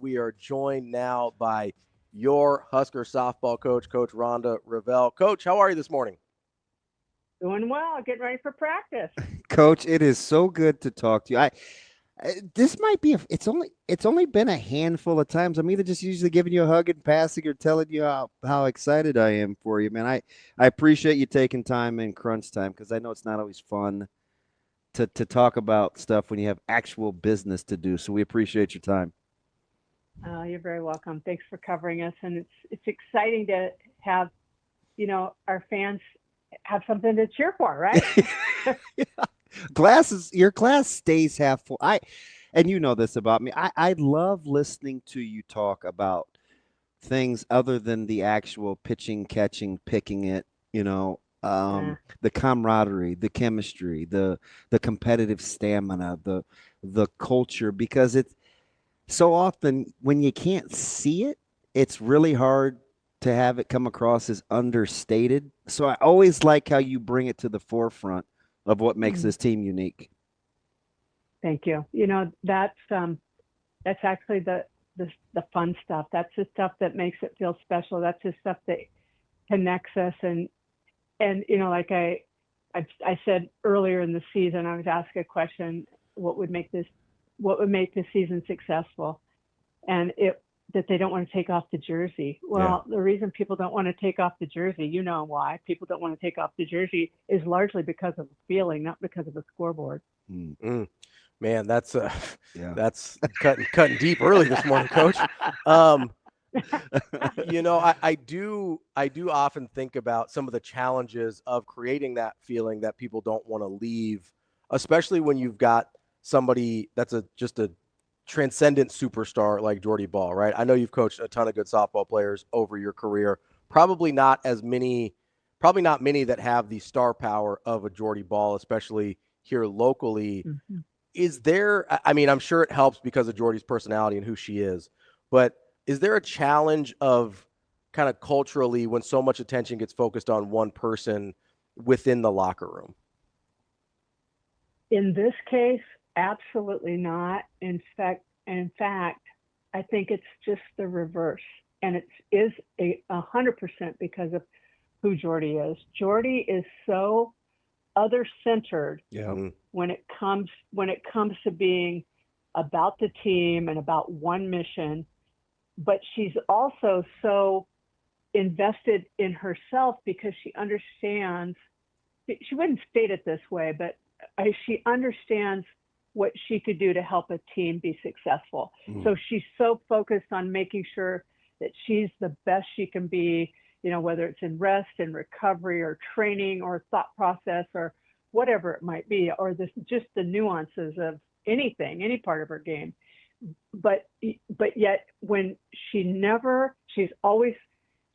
we are joined now by your Husker softball coach, Coach Rhonda Revelle. Coach, how are you this morning? Doing well, getting ready for practice. Coach, it is so good to talk to you. This might be it's only been a handful of times. I'm either just usually giving you a hug and passing or telling you how excited I am for you, man. I appreciate you taking time in crunch time because I know it's not always fun to talk about stuff when you have actual business to do. So we appreciate your time. You're very welcome. Thanks for covering us, and it's exciting to have our fans have something to cheer for, right? Your glass stays half full. And you know this about me. I love listening to you talk about things other than the actual pitching, catching, picking it, Uh, the camaraderie, the chemistry, the competitive stamina, the culture, because it's so often when you can't see it, it's really hard to have it come across as understated. So I always like how you bring it to the forefront of what makes mm, this team unique. Thank you. That's actually the fun stuff. That's the stuff that makes it feel special. That's the stuff that connects us. And like I said earlier in the season, I was asked a question: what would make this season successful? And it that they don't want to take off the jersey. Yeah. Well, the reason people don't want to take off the jersey, you know why people don't want to take off the jersey, is largely because of the feeling, not because of the scoreboard. Mm, Mm, man, that's yeah. that's cutting deep early this morning, Coach. Um, I do often think about some of the challenges of creating that feeling that people don't want to leave, especially when you've got somebody that's just a transcendent superstar like Jordy Bahl, right? I know you've coached a ton of good softball players over your career. Probably not as many, probably not many that have the star power of a Jordy Bahl, especially here locally. Mhm. Is there, I mean, I'm sure it helps because of Jordy's personality and who she is, but is there a challenge of kind of culturally when so much attention gets focused on one person within the locker room? In this case, absolutely not. In fact, I think it's just the reverse, and it is 100% because of who Jordy is. Jordy is so other centered Yeah. Mm, when it comes to being about the team and about one mission, but she's also so invested in herself because she understands. She wouldn't state it this way, but she understands what she could do to help a team be successful. Mm. So she's so focused on making sure that she's the best she can be, whether it's in rest and recovery or training or thought process or whatever it might be, or just the nuances of anything, any part of her game. But but yet when she's always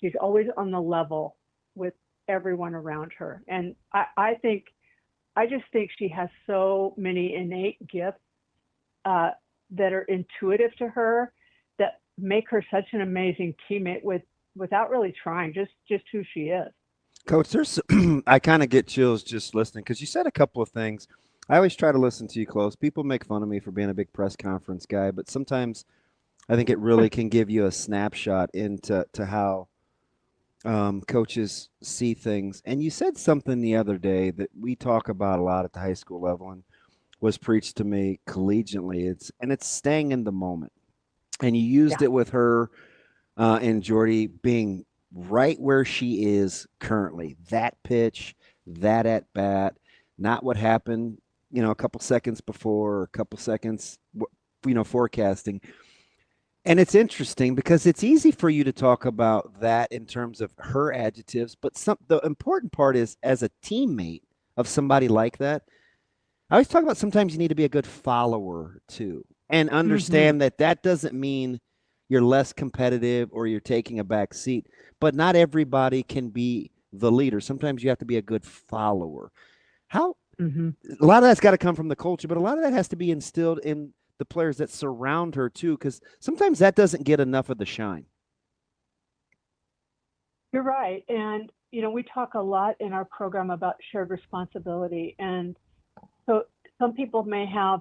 on the level with everyone around her. And I just think she has so many innate gifts uh, that are intuitive to her that make her such an amazing teammate without really trying, just who she is. Coach, there's I kind of get chills just listening because you said a couple of things. I always try to listen to you close. People make fun of me for being a big press conference guy, but sometimes I think it really can give you a snapshot into how coaches see things. And you said something the other day that we talk about a lot at the high school level and was preached to me collegiately. It's staying in the moment. And you used Yeah. it with her and Jordy being right where she is currently. That pitch, that at bat, not what happened, a couple seconds before, or a couple seconds, forecasting. And it's interesting because it's easy for you to talk about that in terms of her adjectives, but the important part is as a teammate of somebody like that. I always talk about sometimes you need to be a good follower too, and Hmm. understand that that doesn't mean you're less competitive or you're taking a back seat. But not everybody can be the leader. Sometimes you have to be a good follower. How Hmm. a lot of that's got to come from the culture, but a lot of that has to be instilled in the players that surround her too, because sometimes that doesn't get enough of the shine. You're right. And, we talk a lot in our program about shared responsibility. And so some people may have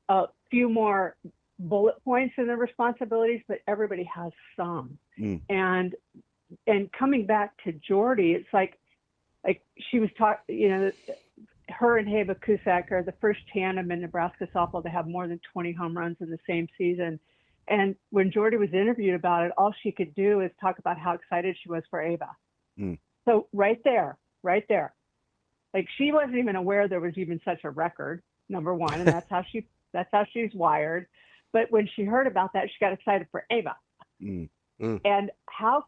a few more bullet points in their responsibilities, but everybody has some. And coming back to Jordy, it's like she was talking, her and Heva Cusack are the first tandem in Nebraska softball to have more than 20 home runs in the same season. And when Jordy was interviewed about it, all she could do is talk about how excited she was for Ava. So right there, like she wasn't even aware there was even such a record, number one, and that's how she's wired. But when she heard about that, she got excited for Ava. And how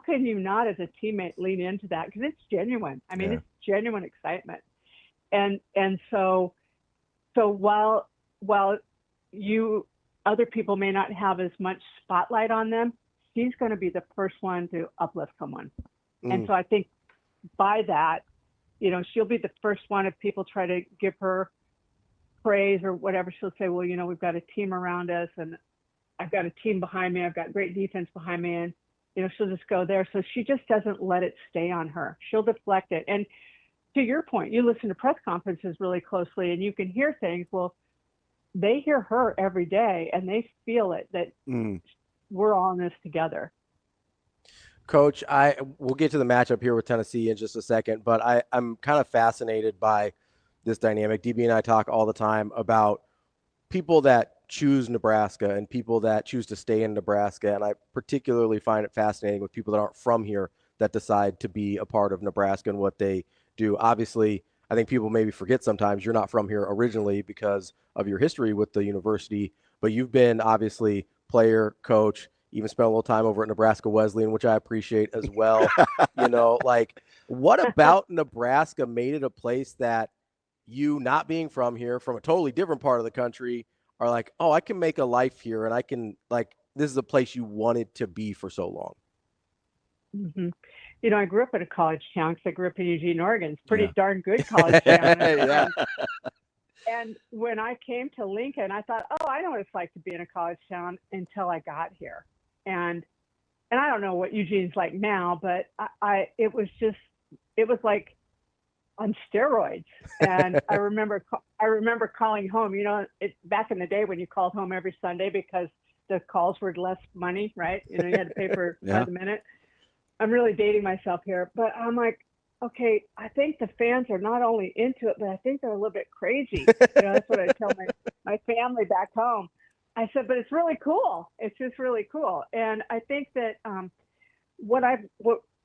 can you not, as a teammate, lean into that? Because it's genuine. I mean, it's genuine excitement. And so while other people may not have as much spotlight on them, she's going to be the first one to uplift someone. And so I think by that, she'll be the first one. If people try to give her praise or whatever, she'll say, well, we've got a team around us and I've got a team behind me. I've got great defense behind me. And, she'll just go there. So she just doesn't let it stay on her. She'll deflect it. And to your point, you listen to press conferences really closely and you can hear things. Well, they hear her every day and they feel it, that we're all in this together. Coach, we'll get to the matchup here with Tennessee in just a second, but I'm kind of fascinated by this dynamic. DB and I talk all the time about people that choose Nebraska and people that choose to stay in Nebraska, and I particularly find it fascinating with people that aren't from here that decide to be a part of Nebraska and what they do. Obviously, I think people maybe forget sometimes you're not from here originally because of your history with the university, but you've been obviously player, coach, even spent a little time over at Nebraska Wesleyan, which I appreciate as well. What about Nebraska made it a place that you, not being from here, from a totally different part of the country, are like, oh, I can make a life here and I can, this is a place you wanted to be for so long? I grew up in a college town because I grew up in Eugene, Oregon. It's pretty darn good college town. And when I came to Lincoln, I thought, oh, I know what it's like to be in a college town until I got here. And I don't know what Eugene's like now, but it was like on steroids. And I remember calling home, back in the day when you called home every Sunday because the calls were less money, right? You had to pay for by the minute. I'm really dating myself here, but I'm like, okay, I think the fans are not only into it, but I think they're a little bit crazy. That's what I tell my family back home. I said, but it's really cool. It's just really cool. And I think that what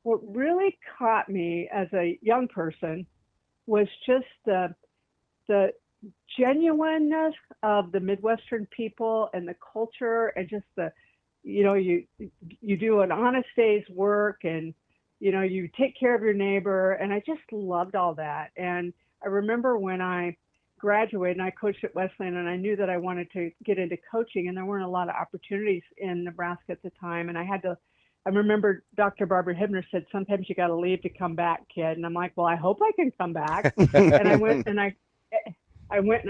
really caught me as a young person was just the genuineness of the Midwestern people and the culture, and just you do an honest day's work, and you take care of your neighbor. And I just loved all that. And I remember when I graduated and I coached at Wesleyan, and I knew that I wanted to get into coaching, and there weren't a lot of opportunities in Nebraska at the time. And I remember Dr. Barbara Hibner said, sometimes you got to leave to come back, kid. And I'm like, well, I hope I can come back. And I went and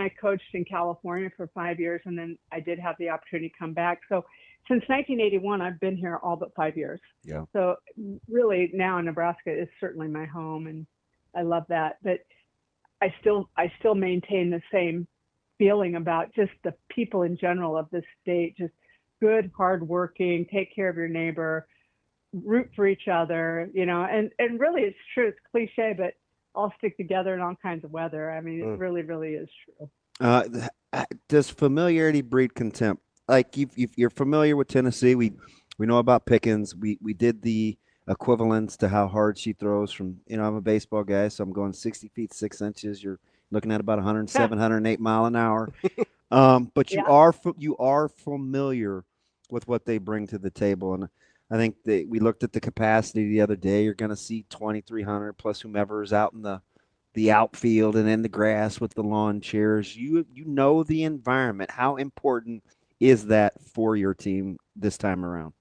I coached in California for 5 years, and then I did have the opportunity to come back. So since 1981, I've been here all but 5 years. Yeah. So really now Nebraska is certainly my home, and I love that. But I still maintain the same feeling about just the people in general of this state, just good, hardworking, take care of your neighbor, root for each other, and really it's true. It's cliche, but all stick together in all kinds of weather. I mean, it really, really is true. Does familiarity breed contempt? Like you're familiar with Tennessee. We know about Pickens. We did the equivalence to how hard she throws from, I'm a baseball guy, so I'm going 60 feet, 6 inches. You're looking at about 107, 108 mile an hour. But you are familiar with what they bring to the table. And I think that we looked at the capacity the other day. You're going to see 2,300 plus whomever is out in the outfield and in the grass with the lawn chairs. You know the environment. How important is that for your team this time around?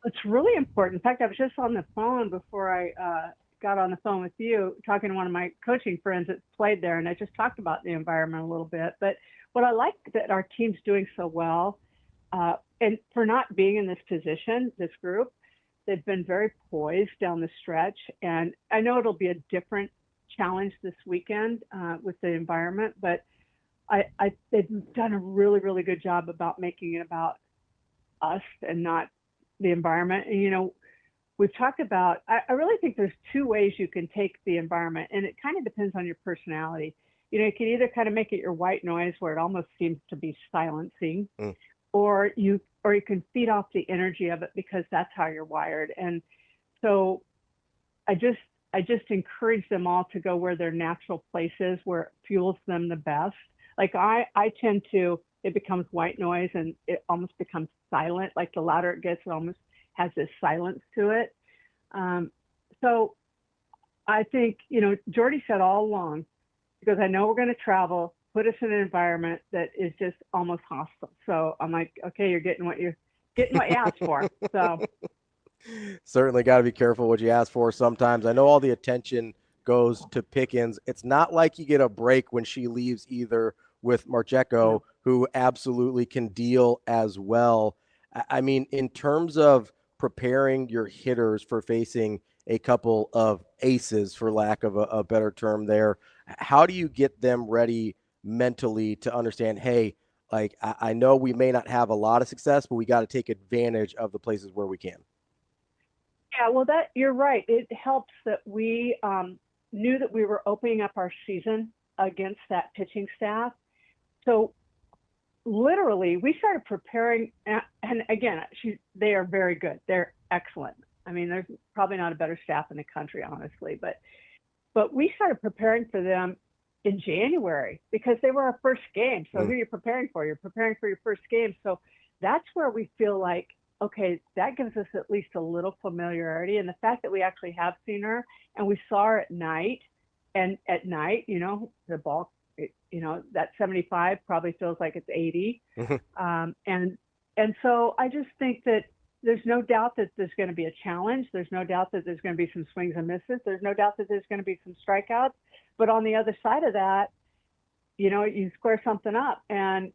It's really important. In fact, I was just on the phone before I got on the phone with you, talking to one of my coaching friends that played there, and I just talked about the environment a little bit. But what I like that our team's doing so well, and for not being in this position, this group, they've been very poised down the stretch. And I know it'll be a different challenge this weekend with the environment, but they've done a really, really good job about making it about us and not the environment. And, we've talked about, I really think there's two ways you can take the environment, and it kind of depends on your personality. You can either kind of make it your white noise where it almost seems to be silencing, or you can feed off the energy of it because that's how you're wired. And so I just encourage them all to go where their natural place is, where it fuels them the best. Like I tend to, it becomes white noise and it almost becomes silent. Like the louder it gets, it almost has this silence to it. So I think, Jordy said all along, because I know we're going to travel, put us in an environment that is just almost hostile. So I'm like, okay, you're getting what you asked for. So certainly got to be careful what you ask for sometimes. I know all the attention goes to Pickens. It's not like you get a break when she leaves either with Marcheco, who absolutely can deal as well. I mean, in terms of preparing your hitters for facing a couple of aces, for lack of a better term there, how do you get them ready mentally to understand, hey, like I know we may not have a lot of success, but we got to take advantage of the places where we can? yeah, well, that you're right. It helps that we knew that we were opening up our season against that pitching staff. So literally, we started preparing, and again, they are very good. They're excellent. I mean, there's probably not a better staff in the country, honestly, but we started preparing for them in January because they were our first game. So who are you preparing for? You're preparing for your first game. So that's where we feel like, okay, that gives us at least a little familiarity. And the fact that we actually have seen her and we saw her at night, and at night, the ball, that 75 probably feels like it's 80. And so I just think that there's no doubt that there's going to be a challenge. There's no doubt that there's going to be some swings and misses. There's no doubt that there's going to be some strikeouts. But on the other side of that, you square something up. And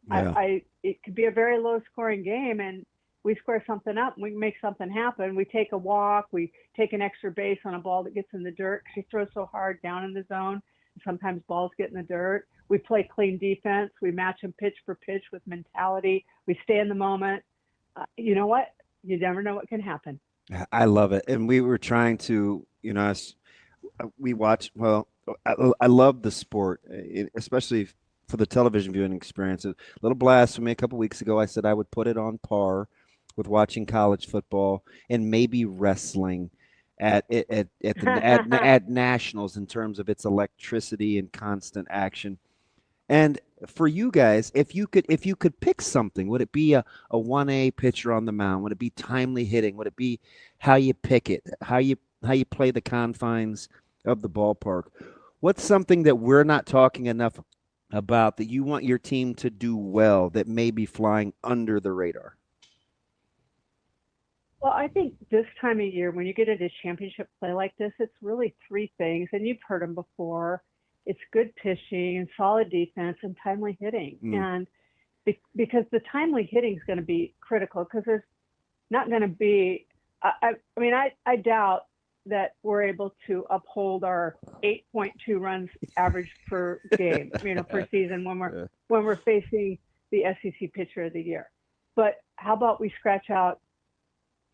it could be a very low scoring game, and we square something up and we make something happen. We take a walk, we take an extra base on a ball that gets in the dirt. She throws so hard down in the zone. Sometimes balls get in the dirt. We play clean defense. We match them pitch for pitch with mentality. We stay in the moment. You know what? You never know what can happen. I love it. And we were trying to, we watch, I love the sport, especially for the television viewing experience. A little blasphemy. A couple weeks ago, I said I would put it on par with watching college football and maybe wrestling at nationals in terms of its electricity and constant action. And for you guys, if you could pick something, would it be a 1A pitcher on the mound? Would it be timely hitting? Would it be how you pick it, how you play the confines of the ballpark? What's something that we're not talking enough about that you want your team to do well that may be flying under the radar? Well, I think this time of year, when you get into championship play like this, it's really three things, and you've heard them before. It's good pitching and solid defense and timely hitting. And because the timely hitting is going to be critical, because there's not going to be, I doubt that we're able to uphold our 8.2 runs average per game, per season when we're facing the SEC pitcher of the year. But how about we scratch out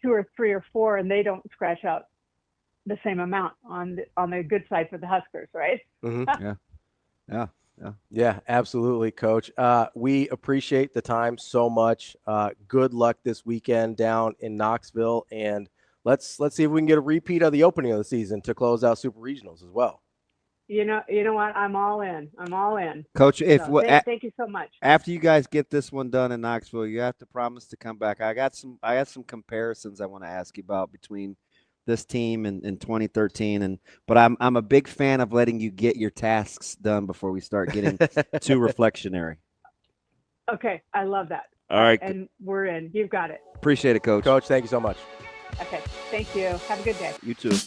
2 or 3 or 4, and they don't scratch out the same amount on the good side for the Huskers, right? Yeah, absolutely, Coach. We appreciate the time so much. Good luck this weekend down in Knoxville, and let's see if we can get a repeat of the opening of the season to close out Super Regionals as well. You know what? I'm all in. Coach, thank you so much. After you guys get this one done in Knoxville, you have to promise to come back. I got some comparisons I want to ask you about between this team in 2013, but I'm a big fan of letting you get your tasks done before we start getting too reflectionary. Okay, I love that. All right, and we're in. You've got it. Appreciate it, Coach. Coach, thank you so much. Okay, thank you. Have a good day. You too.